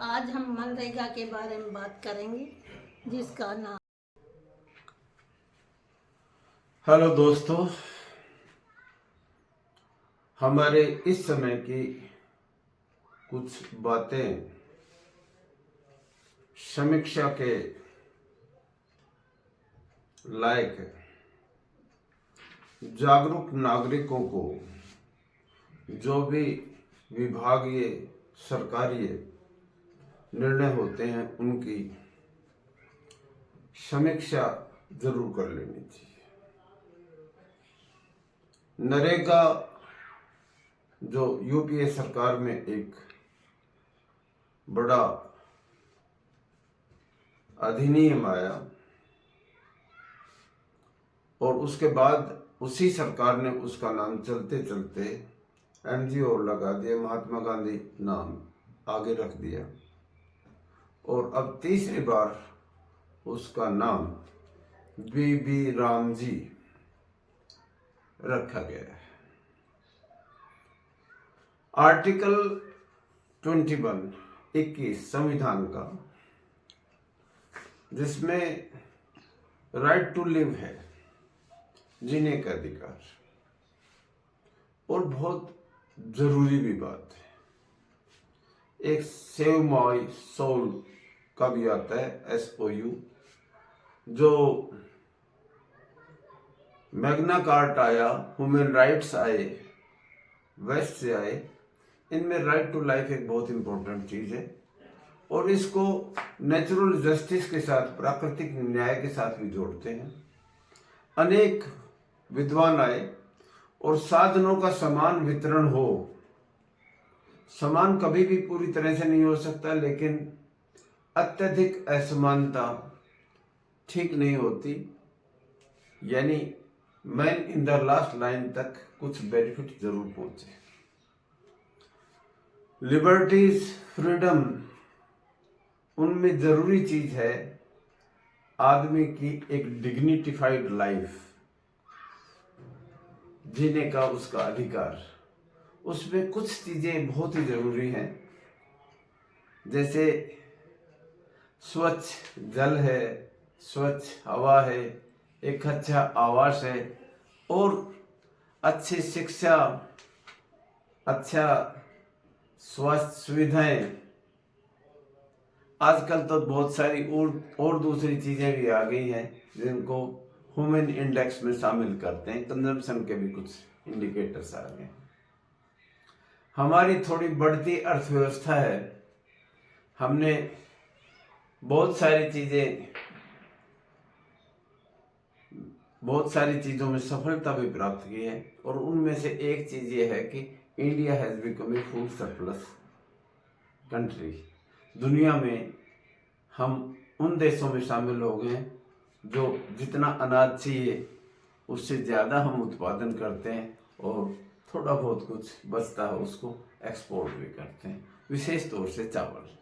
आज हम मनरेगा के बारे में बात करेंगे, जिसका नाम। हेलो दोस्तों, हमारे इस समय की कुछ बातें समीक्षा के लायक है। जागरूक नागरिकों को जो भी विभागीय सरकारी निर्णय होते हैं उनकी समीक्षा जरूर कर लेनी चाहिए। नरेगा जो यूपीए सरकार में एक बड़ा अधिनियम आया और उसके बाद उसी सरकार ने उसका नाम चलते चलते एनजीओ लगा दिया, महात्मा गांधी नाम आगे रख दिया और अब तीसरी बार उसका नाम बीबी रामजी रखा गया है। आर्टिकल 21 संविधान का, जिसमें राइट टू लिव है, जीने का अधिकार, और बहुत जरूरी भी बात है। एक सेव माय सोल का भी आता है, SOU, जो मैग्ना कार्टा आया, ह्यूमन राइट्स आए, वेस्ट से आए, इनमें राइट टू लाइफ एक बहुत इंपॉर्टेंट चीज है और इसको नेचुरल जस्टिस के साथ, प्राकृतिक न्याय के साथ भी जोड़ते हैं। अनेक विद्वान आए और साधनों का समान वितरण हो। समान कभी भी पूरी तरह से नहीं हो सकता, लेकिन अत्यधिक असमानता ठीक नहीं होती, यानी man in the last line तक कुछ बेनिफिट जरूर पहुंचे। लिबर्टीज, फ्रीडम, उनमें जरूरी चीज है आदमी की एक डिग्निफाइड लाइफ जीने का उसका अधिकार। उसमें कुछ चीजें बहुत ही जरूरी हैं, जैसे स्वच्छ जल है, स्वच्छ हवा है, एक अच्छा आवास है और अच्छी शिक्षा, अच्छा स्वास्थ्य सुविधाएं। आजकल तो बहुत सारी और दूसरी चीजें भी आ गई हैं जिनको ह्यूमन इंडेक्स में शामिल करते हैं। कंजम्पशन के भी कुछ इंडिकेटर्स आ गए। हमारी थोड़ी बढ़ती अर्थव्यवस्था है, हमने बहुत सारी चीजों में सफलता भी प्राप्त की है और उनमें से एक चीज ये है कि India has become a food surplus country. दुनिया में हम उन देशों में शामिल हो गए जो जितना अनाज चाहिए उससे ज़्यादा हम उत्पादन करते हैं और थोड़ा बहुत कुछ बचता है उसको एक्सपोर्ट भी करते हैं, विशेष तौर से चावल।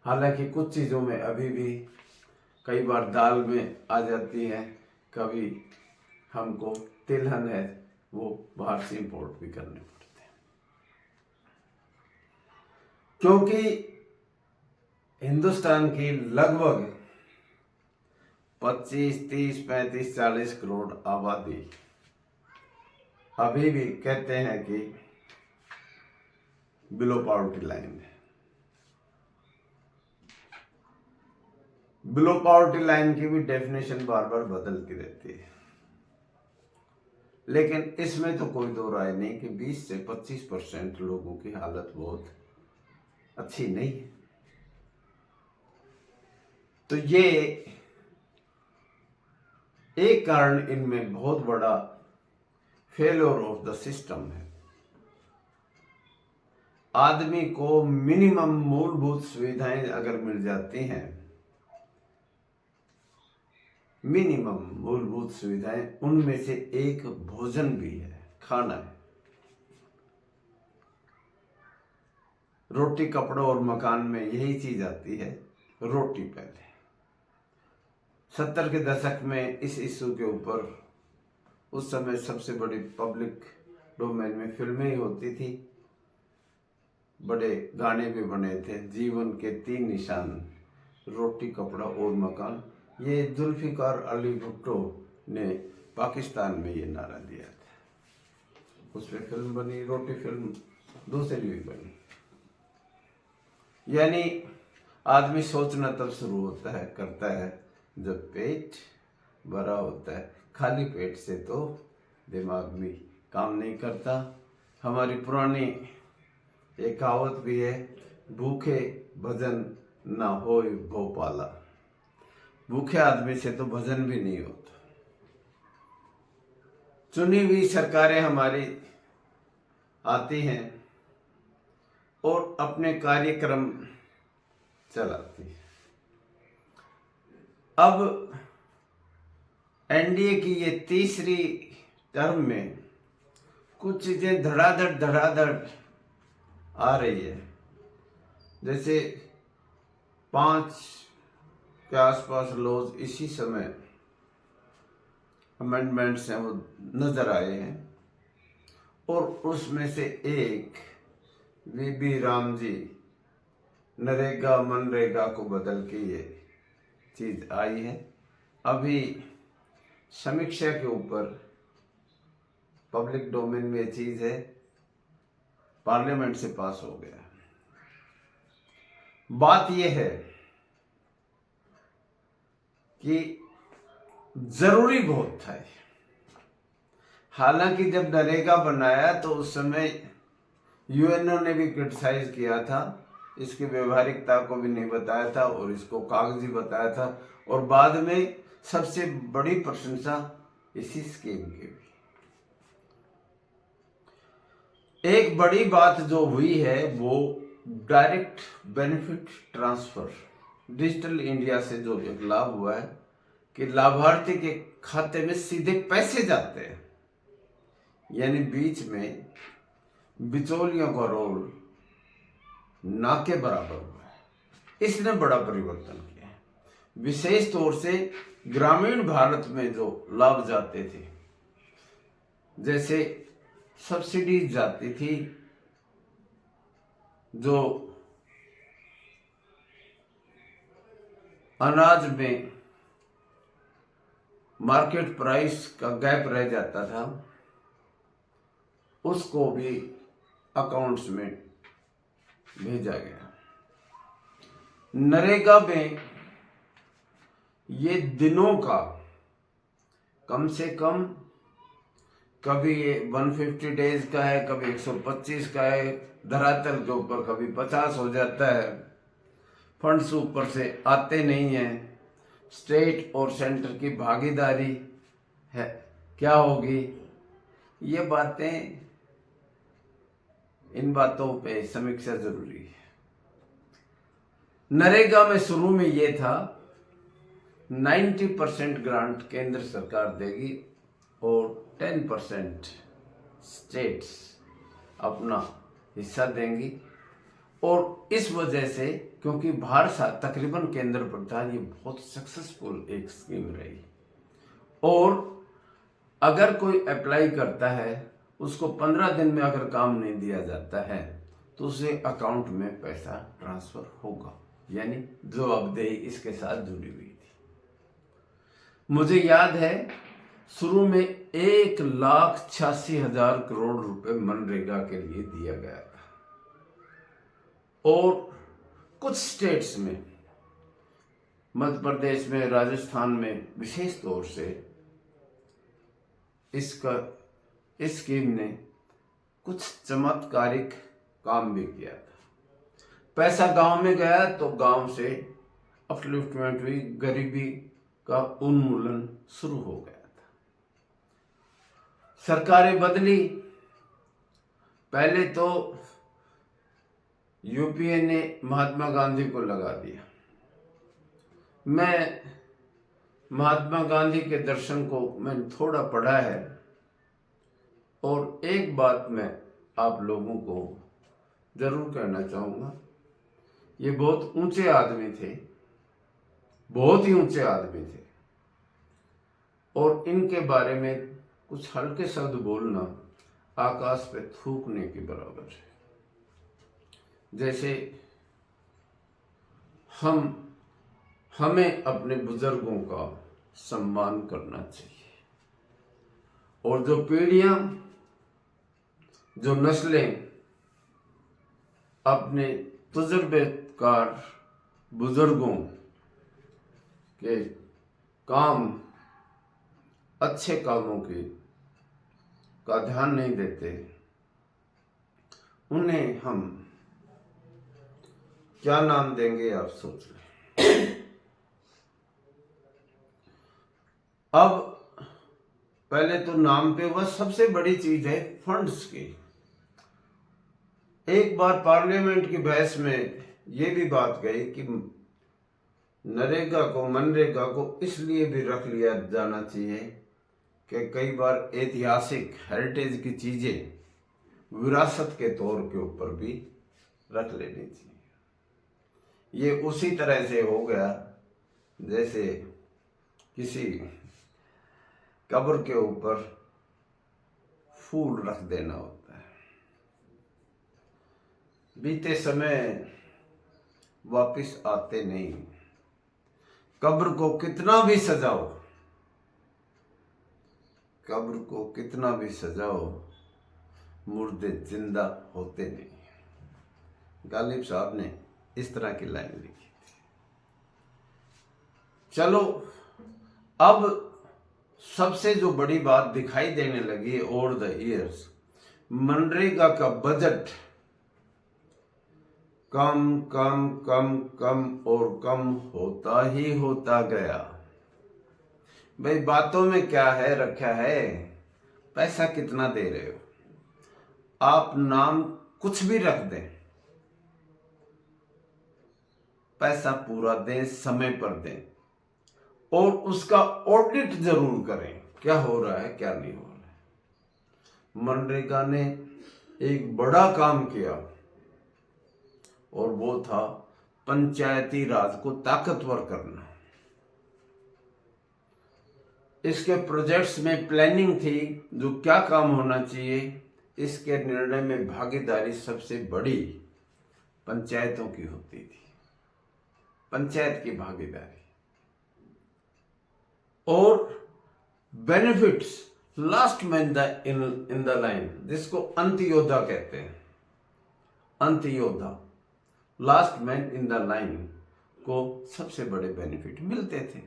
हालांकि कुछ चीज़ों में अभी भी कई बार दाल में आ जाती है, कभी हमको तिलहन है वो बाहर से इंपोर्ट भी करने पड़ते हैं, क्योंकि हिंदुस्तान की लगभग 25, 30, 35, 40 करोड़ आबादी अभी भी कहते हैं कि बिलो पॉवर्टी लाइन है। बिलो पॉवर्टी लाइन की भी डेफिनेशन बार बार बदलती रहती है, लेकिन इसमें तो कोई दो राय नहीं कि 20 से 25% लोगों की हालत बहुत अच्छी नहीं है। तो ये एक कारण इनमें बहुत बड़ा फेलियर ऑफ द सिस्टम है। आदमी को मिनिमम मूलभूत सुविधाएं अगर मिल जाती हैं, मिनिमम मूलभूत सुविधाएं, उनमें से एक भोजन भी है, खाना है। रोटी, कपड़ों और मकान में यही चीज आती है, रोटी पहले। 70 के दशक में इस इशू के ऊपर उस समय सबसे बड़ी पब्लिक डोमेन में फिल्में ही होती थी, बड़े गाने भी बने थे, जीवन के 3 निशान, रोटी, कपड़ा और मकान। ये जुल्फिकार अली भुट्टो ने पाकिस्तान में ये नारा दिया था। उस पर फिल्म बनी, रोटी फिल्म दूसरी भी बनी। यानी आदमी सोचना तब शुरू होता है, करता है जब पेट भरा होता है। खाली पेट से तो दिमाग भी काम नहीं करता। हमारी पुरानी एक कहावत भी है, भूखे भजन ना होय भोपाला। भूखे आदमी से तो भजन भी नहीं होता। चुनी हुई सरकारें हमारी आती हैं और अपने कार्यक्रम चलाती है। अब एनडीए की ये तीसरी टर्म में कुछ चीजें धड़ाधड़ आ रही है। जैसे 5 के आसपास लॉज इसी समय अमेंडमेंट्स हैं वो नजर आए हैं, और उसमें से एक वीबी राम जी नरेगा मनरेगा को बदल के ये चीज आई है। अभी समीक्षा के ऊपर पब्लिक डोमेन में ये चीज है, पार्लियामेंट से पास हो गया। बात यह है कि जरूरी बहुत था। हालांकि जब नरेगा बनाया तो उस समय यूएनओ ने भी क्रिटिसाइज किया था, इसकी व्यवहारिकता को भी नहीं बताया था और इसको कागजी बताया था, और बाद में सबसे बड़ी प्रशंसा इसी स्कीम की भी। एक बड़ी बात जो हुई है वो direct benefit transfer, digital India से जो एक लाभ हुआ है कि लाभार्थी के खाते में सीधे पैसे जाते हैं, यानी बीच में बिचौलियों का रोल ना के बराबर हुआ है। इसने बड़ा परिवर्तन किया है। विशेष तौर से ग्रामीण भारत में जो लाभ जाते थे, जैसे सब्सिडीज जाती थी, जो अनाज में मार्केट प्राइस का गैप रह जाता था, उसको भी अकाउंट्स में भेजा गया। नरेगा में ये दिनों का कम से कम, कभी ये 150 डेज का है, कभी 125 का है, धरातल के ऊपर कभी 50 हो जाता है। फंड्स ऊपर से आते नहीं हैं। स्टेट और सेंटर की भागीदारी है, क्या होगी ये बातें, इन बातों पे समीक्षा जरूरी है। नरेगा में शुरू में ये था 90% ग्रांट केंद्र सरकार देगी और 10% स्टेट्स अपना हिस्सा देंगी, और इस वजह से, क्योंकि भारत तकरीबन केंद्र पर था, ये बहुत सक्सेसफुल एक स्कीम रही। और अगर कोई अप्लाई करता है, उसको 15 दिन में अगर काम नहीं दिया जाता है तो उसे अकाउंट में पैसा ट्रांसफर होगा, यानी जवाबदेही इसके साथ जुड़ी हुई थी। मुझे याद है शुरू में 1,86,000 करोड़ रुपए मनरेगा के लिए दिया गया था, और कुछ स्टेट्स में, मध्य प्रदेश में, राजस्थान में विशेष तौर से इस स्कीम ने कुछ चमत्कारिक काम भी किया था। पैसा गांव में गया तो गांव से अपलिफ्टमेंट हुई, गरीबी का उन्मूलन शुरू हो गया था। सरकारें बदली, पहले तो यूपीए ने महात्मा गांधी को लगा दिया। मैं महात्मा गांधी के दर्शन को मैंने थोड़ा पढ़ा है, और एक बात मैं आप लोगों को जरूर कहना चाहूंगा, ये बहुत ऊंचे आदमी थे, बहुत ही ऊंचे आदमी थे, और इनके बारे में कुछ हल्के शब्द बोलना आकाश पे थूकने के बराबर है। जैसे हमें अपने बुजुर्गों का सम्मान करना चाहिए, और जो पीढ़ियां, जो नस्लें अपने तजुर्बेकार बुजुर्गों के काम, अच्छे कामों का ध्यान नहीं देते, उन्हें हम क्या नाम देंगे आप सोच लें। अब पहले तो नाम पे वह सबसे बड़ी चीज है फंड्स की। एक बार पार्लियामेंट की बहस में यह भी बात गई कि नरेगा को, मनरेगा को इसलिए भी रख लिया जाना चाहिए कि कई बार ऐतिहासिक हेरिटेज की चीजें विरासत के तौर के ऊपर भी रख लेनी चाहिए। ये उसी तरह से हो गया जैसे किसी कब्र के ऊपर फूल रख देना होता है। बीते समय वापिस आते नहीं। कब्र को कितना भी सजाओ, कब्र को कितना भी सजाओ, मुर्दे जिंदा होते नहीं। गालिब साहब ने इस तरह की लाइन लिखी थी। चलो, अब सबसे जो बड़ी बात दिखाई देने लगी ओवर द ईयर्स, मनरेगा का बजट कम कम कम कम और कम होता ही होता गया। भाई बातों में क्या है रखा है, पैसा कितना दे रहे हो, आप नाम कुछ भी रख दें, पैसा पूरा दें, समय पर दें, और उसका ऑडिट जरूर करें, क्या हो रहा है क्या नहीं हो रहा है। मनरेगा ने एक बड़ा काम किया और वो था पंचायती राज को ताकतवर करना। इसके प्रोजेक्ट्स में प्लानिंग थी, जो क्या काम होना चाहिए, इसके निर्णय में भागीदारी सबसे बड़ी पंचायतों की होती थी, पंचायत की भागीदारी। और benefits last man in the line, जिसको अंत योद्धा कहते हैं, अंत योद्धा, last man in the line को सबसे बड़े बेनिफिट मिलते थे।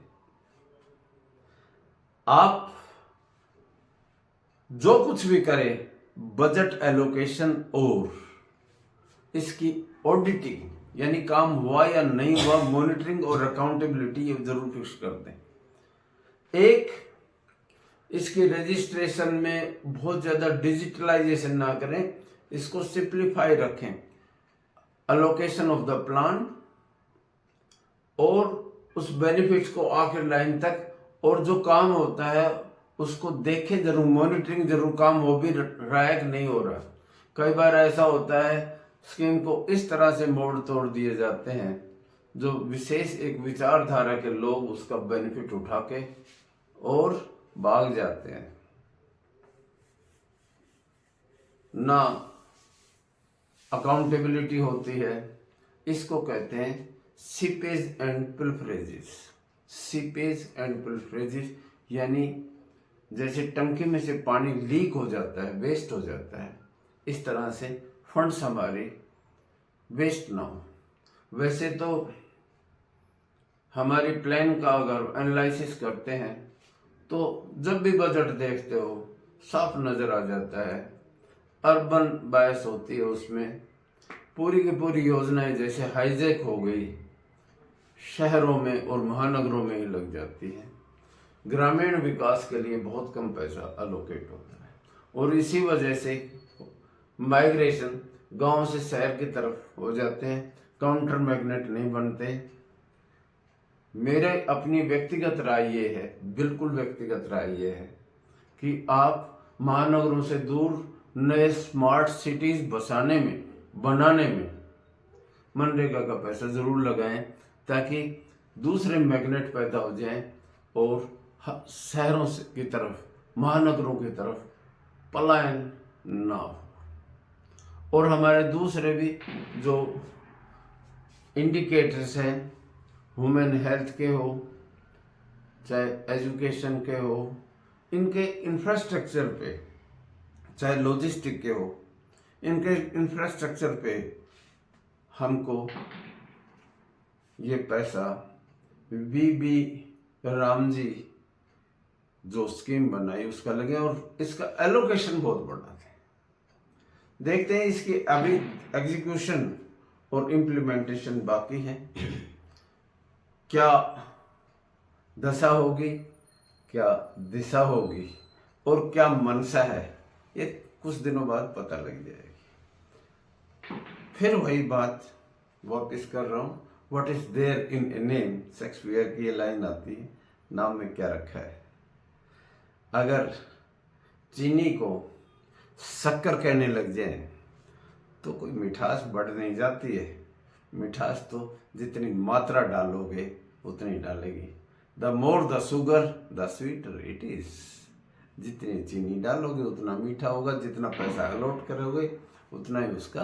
आप जो कुछ भी करें, बजट एलोकेशन और इसकी ऑडिटिंग, यानी काम हुआ या नहीं हुआ, मॉनिटरिंग और अकाउंटेबिलिटी ये जरूर फिक्स कर दें। एक, इसकी रजिस्ट्रेशन में बहुत ज्यादा डिजिटलाइजेशन ना करें, इसको सिंप्लीफाई रखें। अलोकेशन ऑफ द प्लान और उस बेनिफिट्स को आखिर लाइन तक, और जो काम होता है उसको देखें जरूर, मॉनिटरिंग जरूर, काम हो भी रहा है कि नहीं हो रहा। कई बार ऐसा होता है स्कीम को इस तरह से मोड़ तोड़ दिए जाते हैं, जो विशेष एक विचारधारा के लोग उसका बेनिफिट उठा के और भाग जाते हैं। ना अकाउंटेबिलिटी होती है, इसको कहते हैं सीपेज एंड पिल्फरेजेस। सीपेज एंड पिल्फरेजेस यानी जैसे टंकी में से पानी लीक हो जाता है, वेस्ट हो जाता है, इस तरह से फंड्स हमारे वेस्ट ना हो। वैसे तो हमारी प्लान का अगर एनालिसिस करते हैं तो जब भी बजट देखते हो साफ नजर आ जाता है, अर्बन बायस होती है उसमें। पूरी की पूरी योजनाएं जैसे हाईजैक हो गई, शहरों में और महानगरों में ही लग जाती है। ग्रामीण विकास के लिए बहुत कम पैसा अलोकेट होता है, और इसी वजह से माइग्रेशन गांव से शहर की तरफ हो जाते हैं, काउंटर मैग्नेट नहीं बनते। मेरे अपनी व्यक्तिगत राय ये है, बिल्कुल व्यक्तिगत राय ये है कि आप महानगरों से दूर नए स्मार्ट सिटीज बनाने में मनरेगा का पैसा जरूर लगाएं, ताकि दूसरे मैग्नेट पैदा हो जाएं और शहरों की तरफ, महानगरों की तरफ पलायन ना हो। और हमारे दूसरे भी जो इंडिकेटर्स हैं, ह्यूमन हेल्थ के हो चाहे एजुकेशन के हो, इनके इंफ्रास्ट्रक्चर पे, चाहे लॉजिस्टिक के हो, इनके इंफ्रास्ट्रक्चर पे हमको ये पैसा वीबी राम जी जो स्कीम बनाई उसका लगे, और इसका एलोकेशन बहुत बड़ा है। देखते हैं इसकी अभी एग्जीक्यूशन और इम्प्लीमेंटेशन बाकी है, क्या दशा होगी, क्या दिशा होगी और क्या मनसा है, ये कुछ दिनों बाद पता लग जाएगी। फिर वही बात वापस कर रहा हूँ, what is there in a name, Shakespeare की ये लाइन आती है, नाम में क्या रखा है। अगर चीनी को शक्कर कहने लग जाए तो कोई मिठास बढ़ नहीं जाती है। मिठास तो जितनी मात्रा डालोगे उतनी डालेगी। The more the sugar the sweeter it is. जितनी चीनी डालोगे उतना मीठा होगा, जितना पैसा अलॉट करोगे उतना ही उसका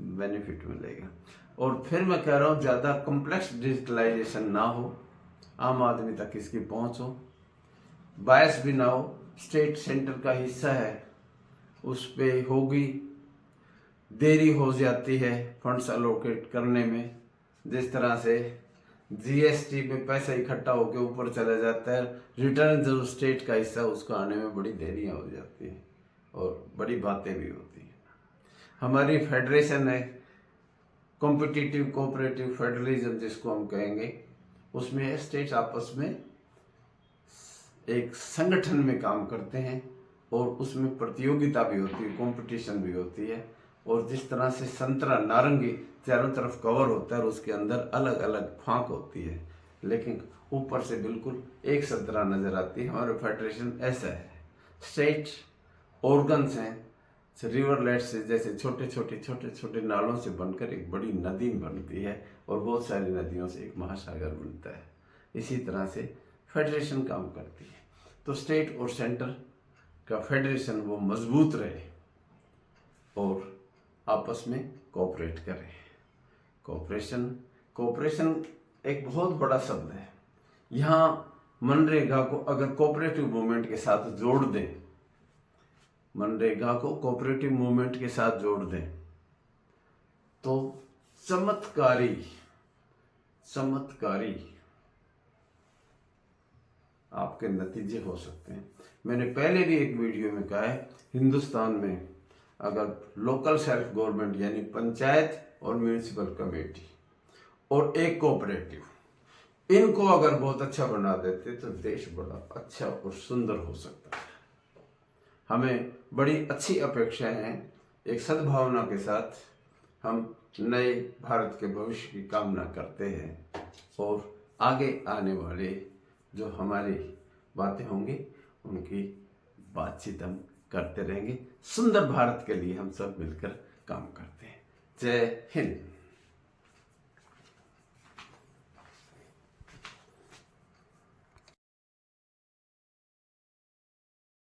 बेनिफिट मिलेगा। और फिर मैं कह रहा हूँ ज़्यादा कॉम्प्लेक्स डिजिटलाइजेशन ना हो, आम आदमी तक इसकी पहुँच हो, बायस भी ना हो। स्टेट सेंटर का हिस्सा है, उस पे होगी, देरी हो जाती है फंड्स अलोकेट करने में। जिस तरह से जीएसटी में पैसा इकट्ठा होकर ऊपर चला जाता है, रिटर्न जो स्टेट का हिस्सा उसको आने में बड़ी देरियां हो जाती हैं और बड़ी बातें भी होती हैं। हमारी फेडरेशन है, कॉम्पिटिटिव कोऑपरेटिव फेडरलिज्म जिसको हम कहेंगे, उसमें स्टेट आपस में एक संगठन में काम करते हैं और उसमें प्रतियोगिता भी होती है, कंपटीशन भी होती है। और जिस तरह से संतरा नारंगी चारों तरफ कवर होता है और उसके अंदर अलग अलग फांक होती है, लेकिन ऊपर से बिल्कुल एक संतरा नजर आती है, हमारा फेडरेशन ऐसा है। स्टेट ऑर्गन्स हैं, रिवरलेट से जैसे छोटे छोटे नालों से बनकर एक बड़ी नदी बनती है और बहुत सारी नदियों से एक महासागर बनता है। इसी तरह से फेडरेशन काम करती है। तो स्टेट और सेंटर का फेडरेशन वो मजबूत रहे और आपस में कोऑपरेट करें। कोऑपरेशन एक बहुत बड़ा शब्द है। यहाँ मनरेगा को अगर कोऑपरेटिव मूवमेंट के साथ जोड़ दें, मनरेगा को कोऑपरेटिव मूवमेंट के साथ जोड़ दें तो चमत्कारी आपके नतीजे हो सकते हैं। मैंने पहले भी एक वीडियो में कहा है, हिंदुस्तान में अगर लोकल सेल्फ गवर्नमेंट यानी पंचायत और म्यूनिसिपल कमेटी और एक कोऑपरेटिव, इनको अगर बहुत अच्छा बना देते तो देश बड़ा अच्छा और सुंदर हो सकता है। हमें बड़ी अच्छी अपेक्षाएं हैं। एक सद्भावना के साथ हम नए भारत के भविष्य की कामना करते हैं और आगे आने वाले जो हमारी बातें होंगी उनकी बातचीत हम करते रहेंगे। सुंदर भारत के लिए हम सब मिलकर काम करते हैं। जय हिंद।